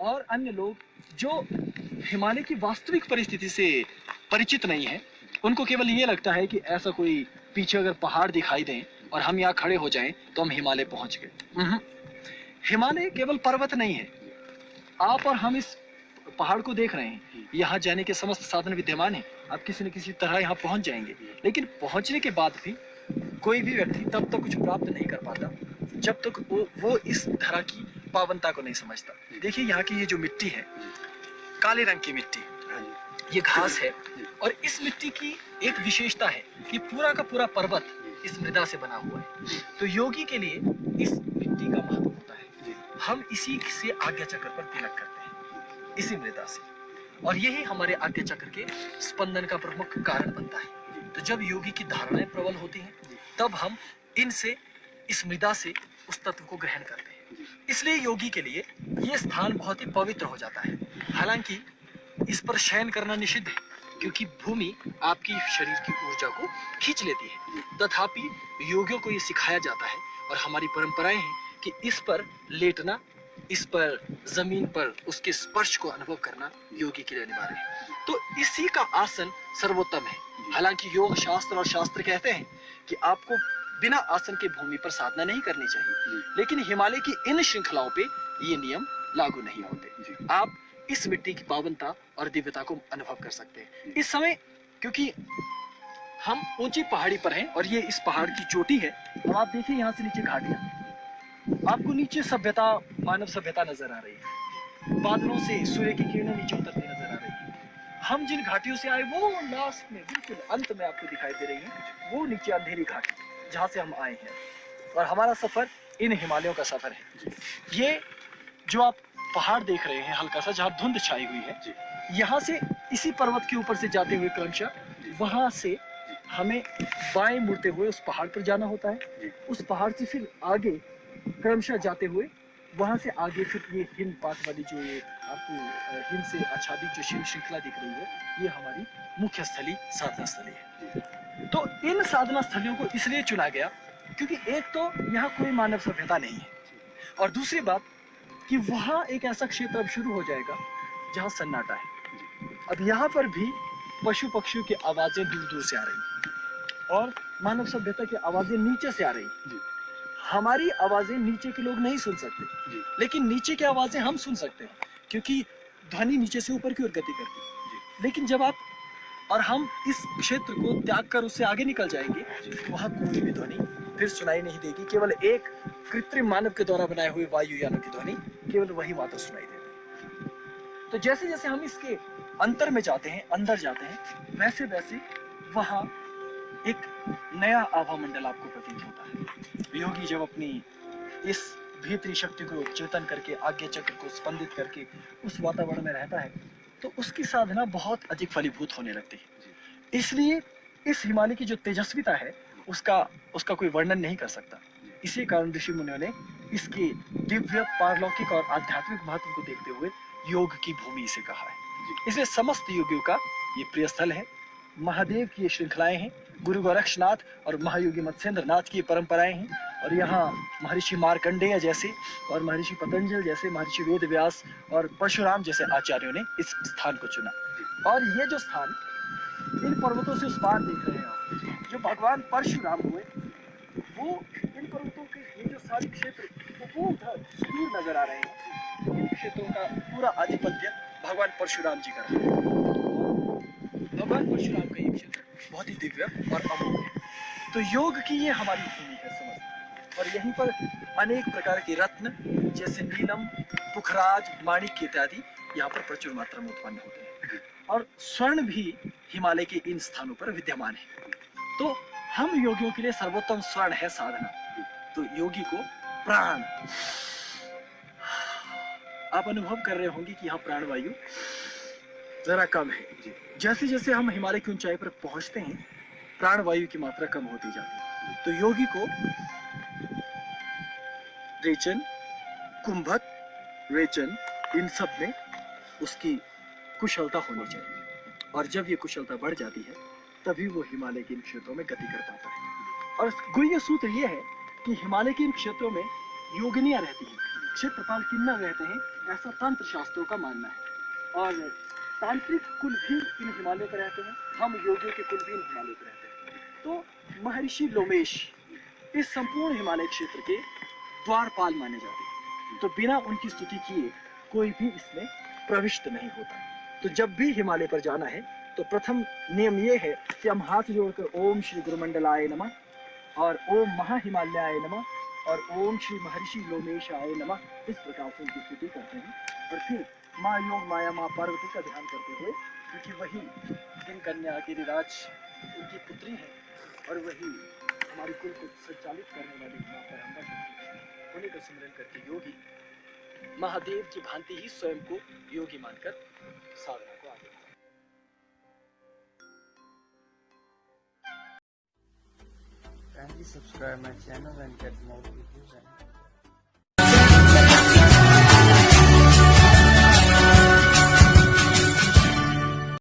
और अन्य लोग जो हिमालय की वास्तविक परिस्थिति से परिचित नहीं है, उनको केवल ये लगता है कि ऐसा कोई पीछे अगर पहाड़ दिखाई दें और हम यहाँ खड़े हो जाएं तो हम हिमालय पहुंच गए। हिमालय केवल पर्वत नहीं है। आप और हम इस पहाड़ को देख रहे हैं, यहाँ जाने के समस्त साधन विद्यमान हैं। आप किसी न किसी तरह यहाँ पहुंच जाएंगे, लेकिन पहुंचने के बाद भी कोई भी व्यक्ति तब तक कुछ प्राप्त नहीं कर पाता जब तक वो इस तरह की पावनता को नहीं समझता। देखिए यहाँ की ये जो मिट्टी है, काले रंग की मिट्टी, ये घास है, और इस मिट्टी की एक विशेषता है कि पूरा का पूरा पर्वत इस मृदा से बना हुआ है। तो योगी के लिए इस मिट्टी का महत्व होता है। हम इसी से आज्ञा चक्र पर तिलक करते हैं, इसी मृदा से, और यही हमारे आज्ञा चक्र के स्पंदन का प्रमुख कारण बनता है। तो जब योगी की धारणाएं प्रबल होती हैं, तब हम इनसे, इस मृदा से उस तत्व को ग्रहण करते हैं। इसलिए योगी के लिए यह स्थान बहुत ही पवित्र हो जाता है। हालांकि इस पर शयन करना निषिद्ध है, क्योंकि भूमि आपकी शरीर की ऊर्जा को खींच लेती है। तथापि योगियों को यह सिखाया जाता है, और हमारी परंपराएं हैं कि इस पर लेटना, इस पर जमीन पर उसके स्पर्श को अनुभव करना योगी के लिए अनिवार्य है। तो इसी का आसन सर्वोत्तम है। हालांकि योग शास्त्र और शास्त्र कहते हैं कि आपको बिना आसन के भूमि पर साधना नहीं करनी चाहिए, लेकिन हिमालय की इन श्रृंखलाओं पे ये नियम लागू नहीं होते। आप इस मिट्टी की पावनता और दिव्यता को अनुभव कर सकते हैं इस समय, क्योंकि हम ऊंची पहाड़ी पर हैं और ये इस पहाड़ की चोटी है। अब आप देखिए यहाँ से नीचे घाटियां, आपको नीचे सभ्यता, मानव सभ्यता नजर आ रही है। बादलों से सूर्य की किरणें नीचे उतरती नजर आ रही है। हम जिन घाटियों से आए वो लास्ट में, बिल्कुल अंत में आपको दिखाई दे रही है, वो नीचे अंधेरी घाटी जहाँ से हम आए हैं, और हमारा सफर इन हिमालयों का सफर है। ये जो आप पहाड़ देख रहे हैं हल्का सा, जहाँ धुंध छाई हुई है, यहाँ से इसी पर्वत के ऊपर से जाते हुए क्रमशः वहां से हमें बाएं मुड़ते हुए उस पहाड़ पर जाना होता है। उस पहाड़ से फिर आगे क्रमशः जाते हुए वहां से आगे फिर ये हिमपात वाली जो ये आपको हिम से आच्छादित जो शिव श्रृंखला दिख रही है, ये हमारी मुख्य स्थली, साधना स्थली है। तो इन साधना स्थलियों को इसलिए चुना गया क्योंकि एक तो यहाँ कोई मानव सभ्यता नहीं है, और दूसरी बात कि वहाँ एक ऐसा क्षेत्र अब शुरू हो जाएगा जहाँ सन्नाटा है। अब यहाँ पर भी पशु पक्षियों की आवाजें दूर दूर से आ रही हैं, और मानव सभ्यता की आवाजें नीचे से आ रही हैं। हमारी आवाजें नीचे के लोग नहीं सुन सकते, लेकिन नीचे की आवाजें हम सुन सकते हैं, क्योंकि ध्वनि नीचे से ऊपर की ओर गति करती है। लेकिन जब आप और हम इस क्षेत्र को त्याग कर उससे आगे निकल जाएंगे, वहां कोई भी ध्वनि फिर सुनाई नहीं देगी। केवल एक कृत्रिम मानव के द्वारा बनाए हुए वायुयानों की ध्वनि, केवल वही मात्र सुनाई देगी। तो जैसे जैसे हम इसके अंतर में जाते हैं, अंदर जाते हैं, वैसे वैसे वहां एक नया आभा मंडल आपको प्रतीत होता है। योगी जब अपनी इस भीतरी शक्ति को चेतन करके, आज्ञा चक्र को स्पंदित करके उस वातावरण में रहता है, तो उसकी साधना बहुत अधिक फलीभूत होने लगती है। इसलिए इस हिमालय की जो तेजस्विता है, उसका कोई वर्णन नहीं कर सकता। इसी कारण ऋषि मुनियों ने इसके दिव्य, पारलौकिक और आध्यात्मिक महत्व को देखते हुए योग की भूमि इसे कहा है। इसलिए समस्त योगियों का ये प्रिय स्थल है। महादेव की ये श्रृंखलाएं हैं, गुरु गोरक्षनाथ और महायोगी मत्स्येंद्र नाथ की परंपराएं हैं, और यहाँ महर्षि मार्कंडेय जैसे और महर्षि पतंजल जैसे, महर्षि वेद व्यास और परशुराम जैसे आचार्यों ने इस स्थान को चुना। और ये जो स्थान इन पर्वतों से उस पार देख रहे हैं आप, जो भगवान परशुराम हुए, वो इन पर्वतों के ये जो सारे क्षेत्र, वो उधर दूर नजर आ रहे हैं। इन क्षेत्रों का पूरा आधिपत्य भगवान परशुराम जी का रहा है। भगवान परशुराम का ये क्षेत्र बहुत ही दिव्य और अमोघ है। तो योग की ये हमारी भूमि है समस्त, और यहीं पर अनेक प्रकार के रत्न जैसे नीलम, पुखराज, माणिक्य इत्यादि यहाँ पर प्रचुर मात्रा में उत्पन्न होते हैं, और स्वर्ण भी हिमालय के इन स्थानों पर विद्यमान है। तो हम योगियों के लिए सर्वोत्तम स्वर्ण है साधना। तो योगी को प्राण, आप अनुभव कर रहे होंगे कि यहाँ प्राणवायु जरा कम है। जैसे जैसे हम हिमालय की ऊंचाई पर पहुंचते हैं, प्राणवायु की मात्रा कम होती जाती है। तो योगी को रेचन, कुंभक, रेचन, इन सब में उसकी कुशलता होनी चाहिए, और जब ये कुशलता बढ़ जाती है तभी वो हिमालय के इन क्षेत्रों में गति कर पाता है। और गुह्य सूत्र ये है कि हिमालय के इन क्षेत्रों में योगिनियां रहती हैं, क्षेत्रपाल किन्नर रहते हैं, ऐसा तंत्र शास्त्रों का मानना है। और तांत्रिक कुल भी इन हिमालयों पर रहते हैं, हम योगियों के कुल भी इन हिमालयों पर रहते हैं। तो महर्षि लोमेश इस संपूर्ण हिमालय क्षेत्र के द्वारपाल माने जाते हैं, तो बिना उनकी स्तुति किए कोई भी इसमें प्रविष्ट नहीं होता। तो जब भी हिमालय पर जाना है तो प्रथम नियम ये है कि हम हाथ जोड़कर ओम श्री गुरुमंडलाय नमः और ओम महाहिमालयाय नमः और ओम श्री महर्षि लोमेशाय नमः इस प्रकार से उनकी स्तुति करते हैं। और फिर माँ योग माया माँ पार्वती का ध्यान करते हुए, क्योंकि वही दिन कन्या गिरिराज उनकी पुत्री है और वही हमारे कुल को संचालित करने वाली माँ परम्बरा शक्ति है, उन्हीं का स्मरण करके योगी महादेव की भांति ही स्वयं को योगी मानकर साधना को आगे बढ़ाएं। Kindly subscribe my channel and get more videos and